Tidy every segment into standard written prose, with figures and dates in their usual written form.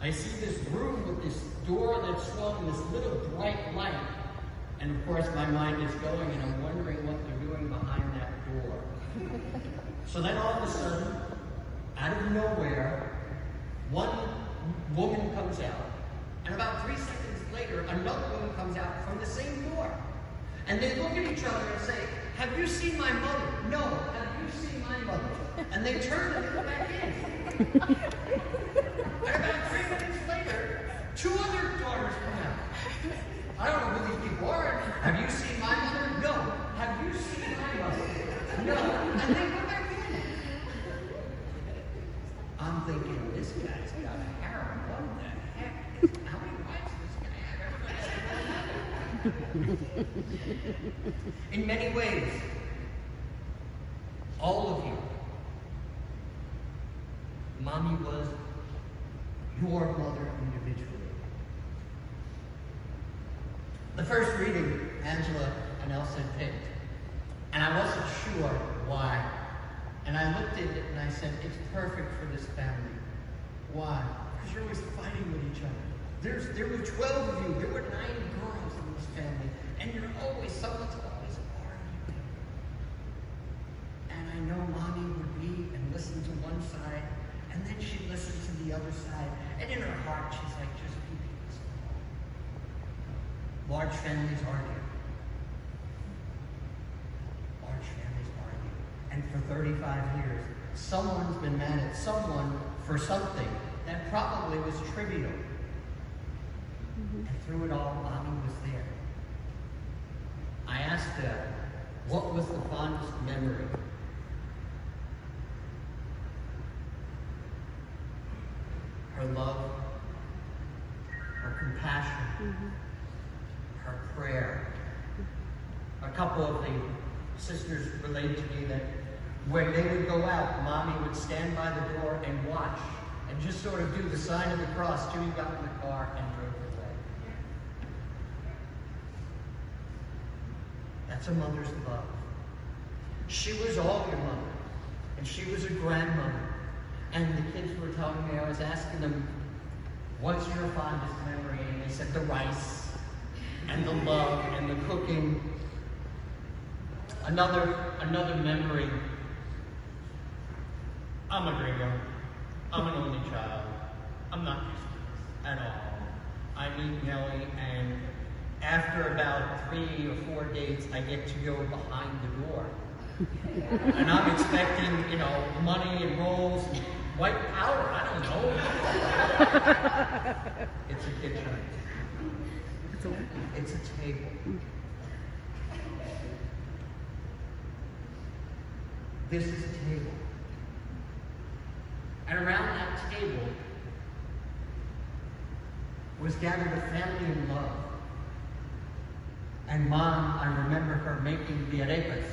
I see this room with this door that swung and this little bright light. And of course my mind is going and I'm wondering what they're doing behind that door. So then all of a sudden, out of nowhere, one woman comes out. And about 3 seconds later, another woman comes out from the same door. And they look at each other and say, "Have you seen my mother?" "No." "Have you seen my mother?" And they turn and go back in. And about 3 minutes later, 2 other daughters come out. I don't know who these people are. "Have you seen my mother?" "No." "Have you seen my mother?" "No." And they go back in. I'm thinking, this guy's got a harem. What the heck? How many wives does this guy have? In many ways, all of you, Mommy was your mother individually. The first reading, Angela and Elsa picked, and I wasn't sure why. And I looked at it and I said, it's perfect for this family. Why? Because you're always fighting with each other. There were 12 of you. There were 9 girls in this family. And someone's always arguing. And I know Mommy would be and listen to one side, and then she'd listen to the other side. And in her heart, she's like, just be peaceful. Large families argue. Large families argue. And for 35 years, someone's been mad at someone for something that probably was trivial. And through it all, Mommy was there. I asked her, what was the fondest memory? Her love, her compassion, her prayer. A couple of the sisters relayed to me that when they would go out, Mommy would stand by the door and watch and just sort of do the sign of the cross. Jimmy got in the car and drove away. That's a mother's love. She was all your mother, and she was a grandmother. And the kids were telling me, I was asking them, what's your fondest memory? And they said the rice, and the love, and the cooking. Another memory. I'm a gringo. I'm an only child. I'm not used to this at all. I meet Nellie, and after about 3 or 4 dates, I get to go behind the door. And I'm expecting, money and rolls and white powder. I don't know. It's a kitchen. It's a table. This is a table. And around that table was gathered a family in love. And Mom, I remember her making the arepas.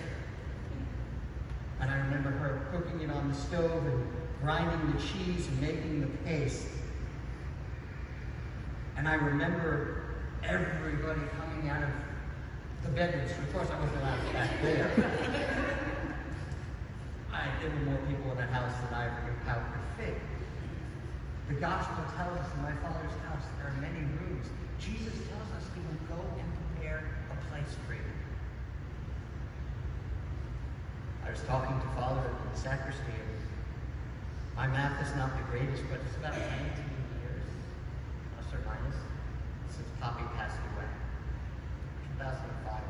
And I remember her cooking it on the stove and grinding the cheese and making the paste. And I remember everybody coming out of the bedrooms. Of course, I wasn't allowed back there. There were more people in the house than I could fit. The gospel tells us in my Father's house there are many rooms. Jesus tells us he will go and prepare a place for you. I was talking to Father in the sacristy, and my math is not the greatest, but it's about 19 years, plus or minus, since Poppy passed away. 2005.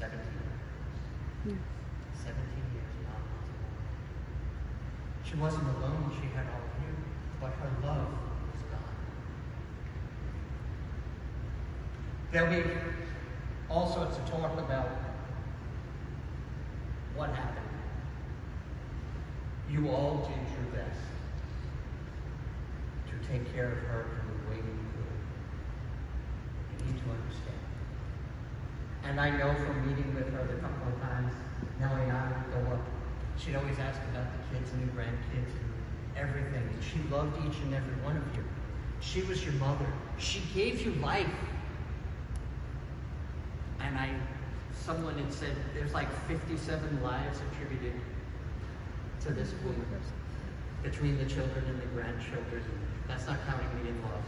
17 years. 17 years, Mom was alone. She wasn't alone, she had all of you, but her love was gone. There'll be all sorts of talk about what happened. You all did your best to take care of her in the way you could. You need to understand. And I know from meeting with her the couple of times, Nellie and I would go up. She'd always ask about the kids and the grandkids and everything. And she loved each and every one of you. She was your mother. She gave you life. And someone had said there's like 57 lives attributed to this woman. between the children and the grandchildren. That's not counting the in-laws.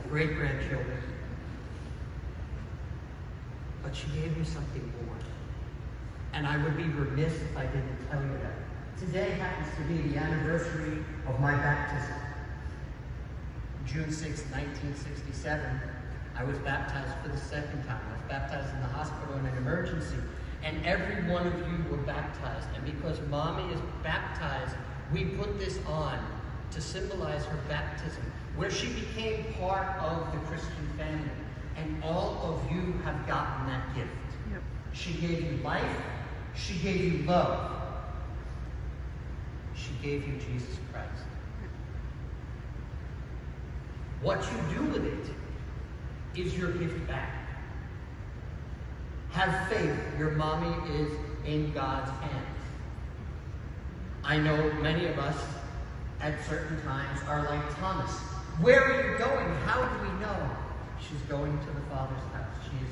Great-grandchildren. But she gave you something more. And I would be remiss if I didn't tell you that. Today happens to be the anniversary of my baptism. June 6, 1967, I was baptized for the second time. I was baptized in the hospital in an emergency. And every one of you were baptized. And because Mommy is baptized, we put this on to symbolize her baptism, where she became part of the Christian family. And all of you have gotten that gift. Yep. She gave you life. She gave you love. She gave you Jesus Christ. What you do with it is your gift back. Have faith. Your Mommy is in God's hands. I know many of us at certain times are like Thomas. Where are you going? How do we know? She's going to the Father's house. She is